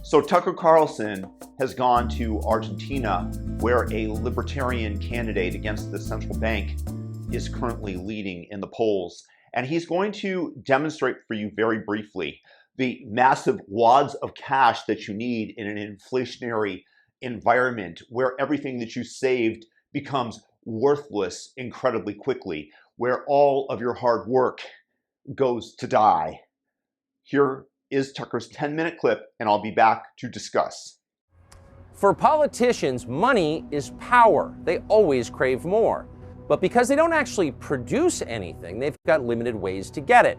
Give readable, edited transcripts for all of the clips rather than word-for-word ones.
So Tucker Carlson has gone to Argentina, where a libertarian candidate against the central bank is currently leading in the polls. And he's going to demonstrate for you very briefly the massive wads of cash that you need in an inflationary environment where everything that you saved becomes worthless incredibly quickly, where all of your hard work goes to die. Here is Tucker's 10-minute clip, and I'll be back to discuss. For politicians, money is power. They always crave more. But because they don't actually produce anything, they've got limited ways to get it.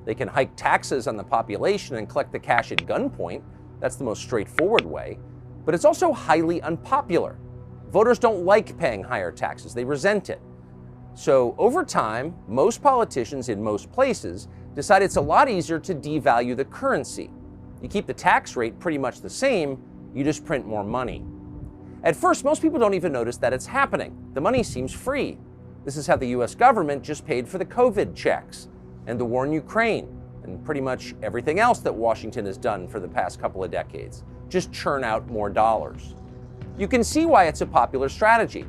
They can hike taxes on the population and collect the cash at gunpoint. That's the most straightforward way. But it's also highly unpopular. Voters don't like paying higher taxes. They resent it. So over time, most politicians in most places decide it's a lot easier to devalue the currency. You keep the tax rate pretty much the same, you just print more money. At first, most people don't even notice that it's happening. The money seems free. This is how the US government just paid for the COVID checks and the war in Ukraine and pretty much everything else that Washington has done for the past couple of decades. Just churn out more dollars. You can see why it's a popular strategy.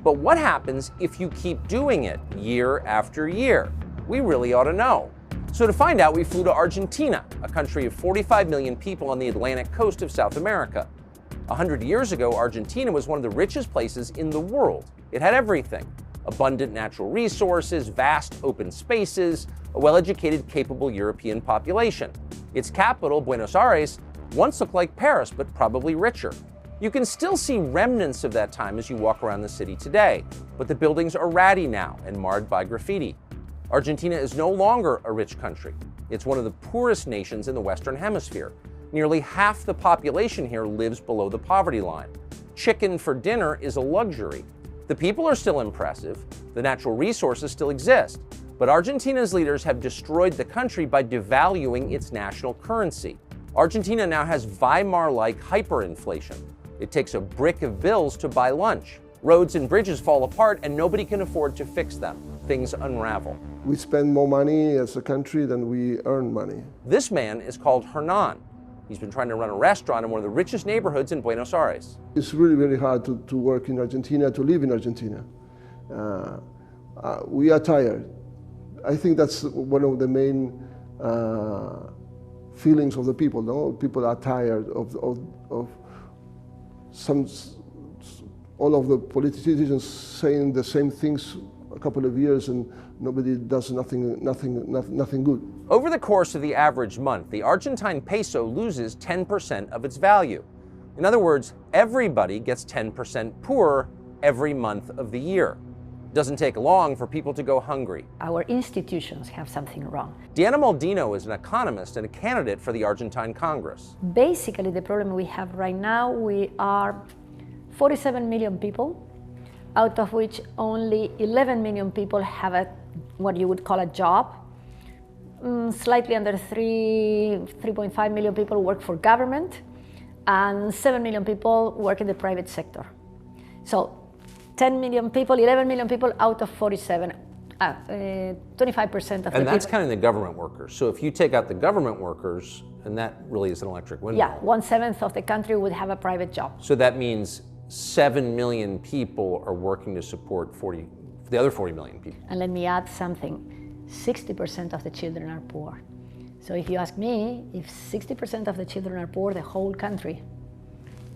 But what happens if you keep doing it year after year? We really ought to know. So to find out, we flew to Argentina, a country of 45 million people on the Atlantic coast of South America. 100 years ago, Argentina was one of the richest places in the world. It had everything: abundant natural resources, vast open spaces, a well-educated, capable European population. Its capital, Buenos Aires, once looked like Paris, but probably richer. You can still see remnants of that time as you walk around the city today, but the buildings are ratty now and marred by graffiti. Argentina is no longer a rich country. It's one of the poorest nations in the Western Hemisphere. Nearly half the population here lives below the poverty line. Chicken for dinner is a luxury. The people are still impressive, the natural resources still exist, but Argentina's leaders have destroyed the country by devaluing its national currency. Argentina now has Weimar-like hyperinflation. It takes a brick of bills to buy lunch. Roads and bridges fall apart and nobody can afford to fix them. Things unravel. We spend more money as a country than we earn money. This man is called Hernan. He's been trying to run a restaurant in one of the richest neighborhoods in Buenos Aires. It's really very hard to work in Argentina, to live in Argentina. We are tired. I think that's one of the main feelings of the people. No? People are tired of all of the politicians saying the same things a couple of years and nobody does nothing good. Over the course of the average month, the Argentine peso loses 10% of its value. In other words, everybody gets 10% poorer every month of the year. It doesn't take long for people to go hungry. Our institutions have something wrong. Diana Maldino is an economist and a candidate for the Argentine Congress. Basically, the problem we have right now, we are 47 million people, out of which only 11 million people have what you would call a job. Slightly under 3.5 million people work for government, and 7 million people work in the private sector. So 10 million people, 11 million people out of 47, 25% of the people. And that's counting the government workers. So if you take out the government workers, and that really is an electric windmill. Yeah, 1/7 of the country would have a private job. So that means 7 million people are working to support the other 40 million people. And let me add something. 60% of the children are poor. So if you ask me, if 60% of the children are poor, the whole country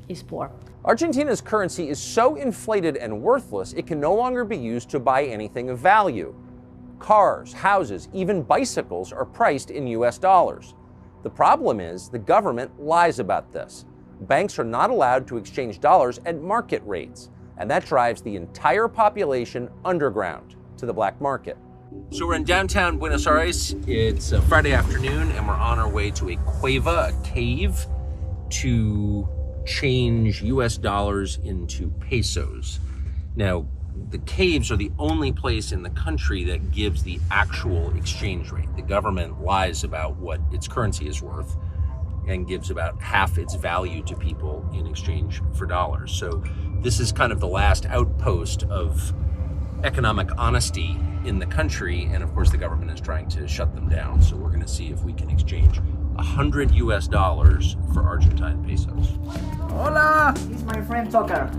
is poor. Argentina's currency is so inflated and worthless, it can no longer be used to buy anything of value. Cars, houses, even bicycles are priced in US dollars. The problem is the government lies about this. Banks are not allowed to exchange dollars at market rates, and that drives the entire population underground to the black market. So we're in downtown Buenos Aires. It's a Friday afternoon, and we're on our way to a cueva, a cave, to change US dollars into pesos. Now, the caves are the only place in the country that gives the actual exchange rate. The government lies about what its currency is worth and gives about half its value to people in exchange for dollars. So this is kind of the last outpost of economic honesty in the country, and of course the government is trying to shut them down. So we're going to see if we can exchange $100 US for Argentine pesos. Hola! He's my friend Tucker.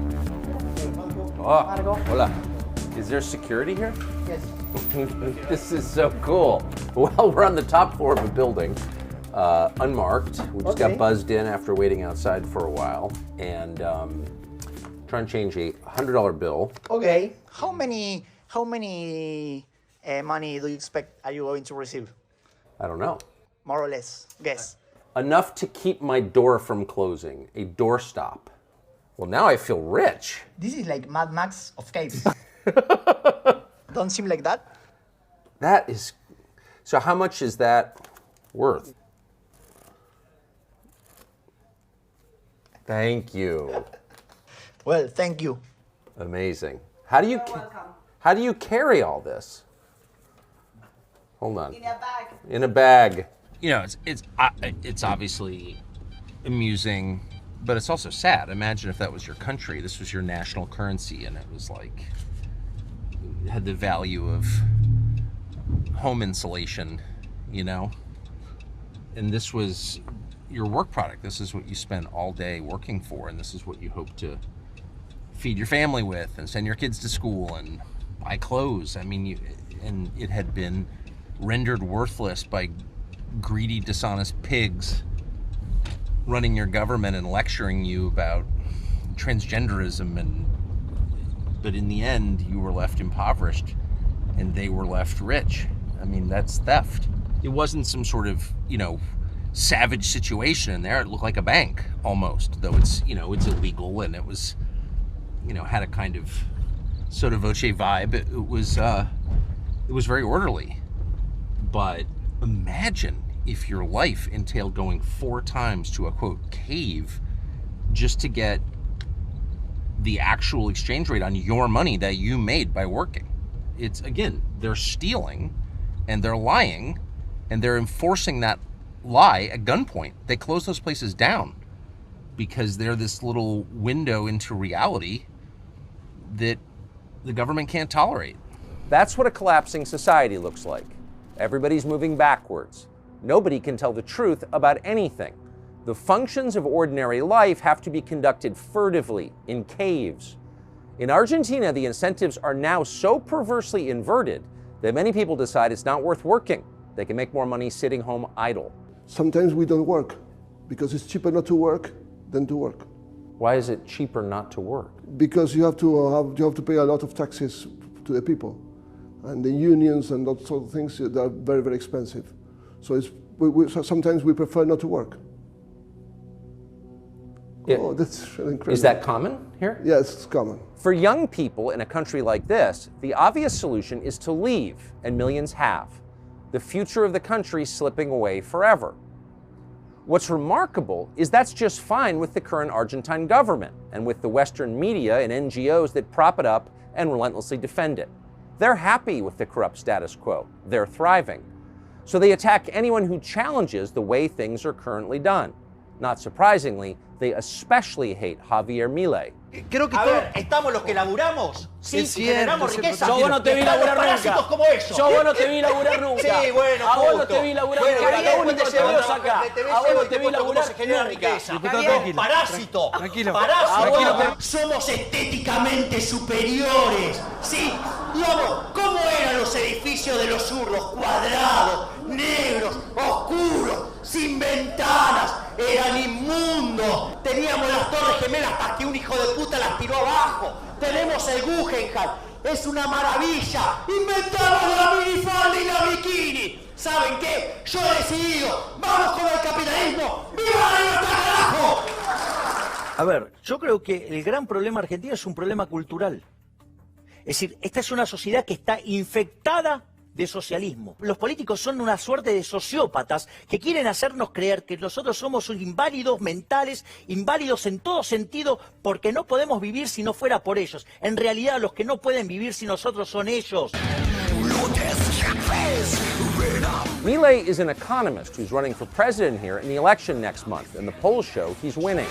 Oh, Margo. hola. Is there security here? Yes. This is so cool. Well, we're on the top floor of a building, unmarked. We just got buzzed in after waiting outside for a while, and trying to change a $100 bill. Okay. How many money do you expect are you going to receive? I don't know. More or less. Guess. Enough to keep my door from closing, a doorstop. Well, now I feel rich. This is like Mad Max of caves. Don't seem like that? That is, so how much is that worth? Thank you. Well, thank you. Amazing. How do you carry all this? Hold on. In a bag. In a bag. You know, it's obviously amusing, but it's also sad. Imagine if that was your country, this was your national currency, and it was like, it had the value of home insulation, you know? And this was your work product. This is what you spent all day working for, and this is what you hope to feed your family with and send your kids to school and buy clothes. I mean, and it had been rendered worthless by greedy, dishonest pigs running your government and lecturing you about transgenderism, but in the end you were left impoverished and they were left rich. I mean, that's theft. It wasn't some sort of, savage situation in there. It looked like a bank almost, though it's illegal, and it was, had a kind of sotto voce vibe. It was very orderly. But imagine if your life entailed going 4 times to a, quote, cave just to get the actual exchange rate on your money that you made by working. It's, again, they're stealing and they're lying and they're enforcing that lie at gunpoint. They close those places down because they're this little window into reality that the government can't tolerate. That's what a collapsing society looks like. Everybody's moving backwards. Nobody can tell the truth about anything. The functions of ordinary life have to be conducted furtively, in caves. In Argentina, the incentives are now so perversely inverted that many people decide it's not worth working. They can make more money sitting home idle. Sometimes we don't work because it's cheaper not to work than to work. Why is it cheaper not to work? Because you have to pay a lot of taxes to the people, and the unions and that sort of things, they are very, very expensive. So sometimes we prefer not to work. Oh, that's really incredible. Is that common here? Yes, it's common. For young people in a country like this, the obvious solution is to leave, and millions have. The future of the country slipping away forever. What's remarkable is that's just fine with the current Argentine government and with the Western media and NGOs that prop it up and relentlessly defend it. They're happy with the corrupt status quo. They're thriving. So they attack anyone who challenges the way things are currently done. Not surprisingly, they especially hate Javier Milei. Creo que A ver, estamos los que laburamos, sí, Es que cierto, generamos es riqueza. cierto. Yo vos no te vi laburar nunca. Como ellos. Yo vos no te vi laburar nunca. Sí, bueno, a vos no justo. te vi laburar Bueno, nunca. Javier, Lo único que te veo es acá. A vos no te vi laburar se genera nunca. riqueza. Diputado, Javier, parásito. Tranquilo. Parásito. Somos estéticamente superiores. Sí, digamos, ¿cómo eran los edificios de los zurdos? Cuadrados, negros, oscuros, sin ventanas. Eran inmundos. Teníamos las Torres Gemelas hasta que un hijo de puta las tiró abajo. Tenemos el Guggenheim. Es una maravilla. Inventamos la minifalda y la bikini. ¿Saben qué? Yo he decidido. Vamos con el capitalismo. ¡Viva la libertad, carajo! A ver, yo creo que el gran problema argentino es un problema cultural. Es decir, esta es una sociedad que está infectada de socialismo. Los políticos son una suerte de sociópatas que quieren hacernos creer que nosotros somos inválidos mentales, inválidos en todo sentido, porque no podemos vivir si no fuera por ellos. En realidad, los que no pueden vivir sin nosotros son ellos. Milei is an economist who's running for president here in the election next month, and the polls show he's winning.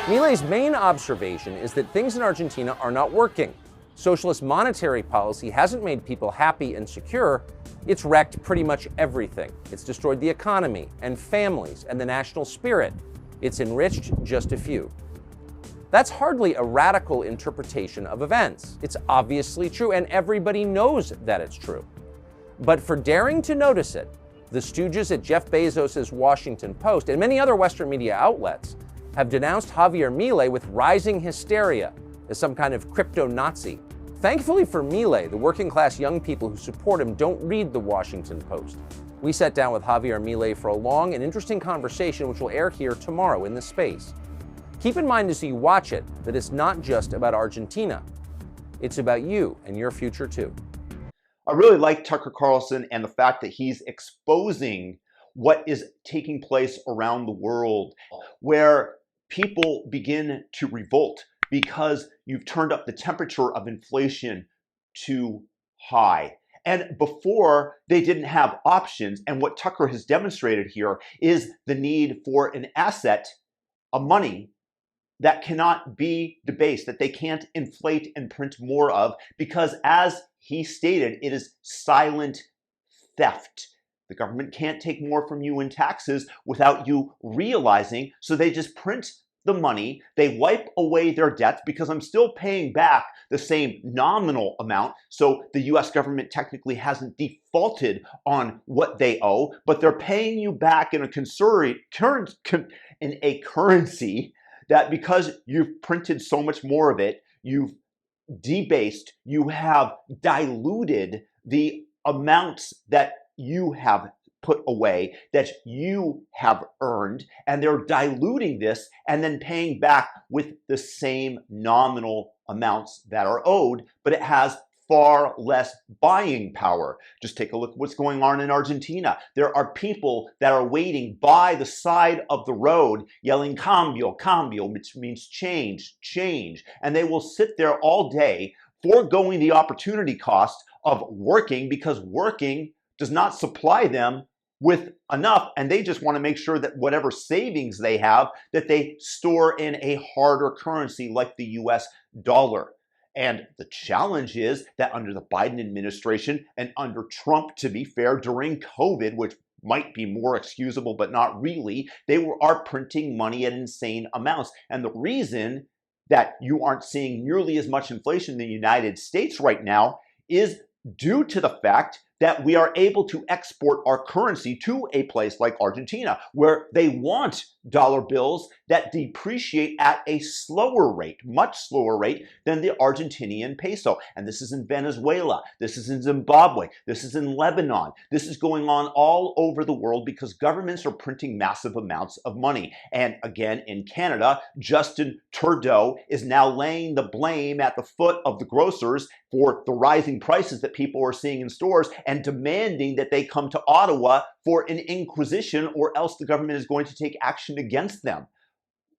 Milei's main observation is that things in Argentina are not working. Socialist monetary policy hasn't made people happy and secure, It's wrecked pretty much everything. It's destroyed the economy and families and the national spirit. It's enriched just a few. That's hardly a radical interpretation of events. It's obviously true, and everybody knows that it's true. But for daring to notice it, the stooges at Jeff Bezos' Washington Post and many other Western media outlets have denounced Javier Milei with rising hysteria as some kind of crypto-Nazi. Thankfully for Milei, the working-class young people who support him don't read the Washington Post. We sat down with Javier Milei for a long and interesting conversation which will air here tomorrow in this space. Keep in mind as you watch it that it's not just about Argentina. It's about you and your future too. I really like Tucker Carlson and the fact that he's exposing what is taking place around the world, where people begin to revolt because you've turned up the temperature of inflation too high. And before, they didn't have options. And what Tucker has demonstrated here is the need for an asset, a money, that cannot be debased, that they can't inflate and print more of, because as he stated, it is silent theft. The government can't take more from you in taxes without you realizing, so they just print the money, they wipe away their debts, because I'm still paying back the same nominal amount, so the US government technically hasn't defaulted on what they owe, but they're paying you back in a currency that, because you've printed so much more of it, you've debased, you have diluted the amounts that you have put away, that you have earned, and they're diluting this and then paying back with the same nominal amounts that are owed, but it has far less buying power. Just take a look at what's going on in Argentina. There are people that are waiting by the side of the road yelling cambio, cambio, which means change, change. And they will sit there all day foregoing the opportunity cost of working, because working does not supply them with enough, and they just want to make sure that whatever savings they have, that they store in a harder currency like the US dollar. And the challenge is that under the Biden administration and under Trump, to be fair, during COVID, which might be more excusable, but not really, they are printing money at insane amounts. And the reason that you aren't seeing nearly as much inflation in the United States right now is due to the fact that we are able to export our currency to a place like Argentina, where they want dollar bills that depreciate at a slower rate, much slower rate than the Argentinian peso. And this is in Venezuela, this is in Zimbabwe, this is in Lebanon. This is going on all over the world because governments are printing massive amounts of money. And again, in Canada, Justin Trudeau is now laying the blame at the foot of the grocers for the rising prices that people are seeing in stores, and demanding that they come to Ottawa for an inquisition, or else the government is going to take action against them.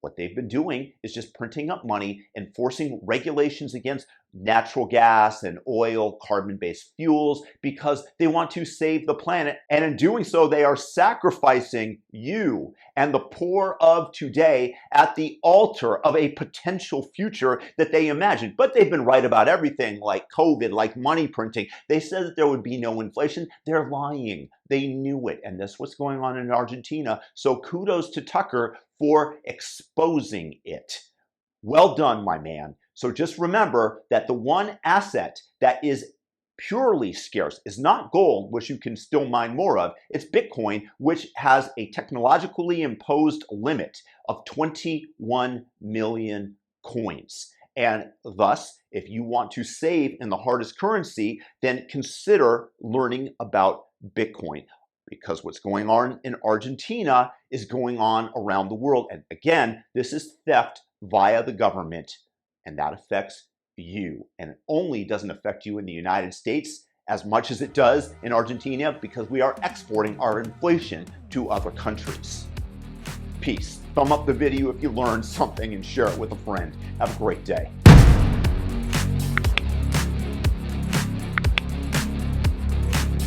What they've been doing is just printing up money, enforcing regulations against natural gas and oil, carbon-based fuels, because they want to save the planet. And in doing so, they are sacrificing you and the poor of today at the altar of a potential future that they imagine. But they've been right about everything, like COVID, like money printing. They said that there would be no inflation. They're lying. They knew it. And that's what's going on in Argentina. So kudos to Tucker for exposing it. Well done, my man. So just remember that the one asset that is purely scarce is not gold, which you can still mine more of. It's Bitcoin, which has a technologically imposed limit of 21 million coins. And thus, if you want to save in the hardest currency, then consider learning about Bitcoin, because what's going on in Argentina is going on around the world. And again, this is theft via the government, and that affects you. And it only doesn't affect you in the United States as much as it does in Argentina, because we are exporting our inflation to other countries. Peace. Thumb up the video if you learned something and share it with a friend. Have a great day.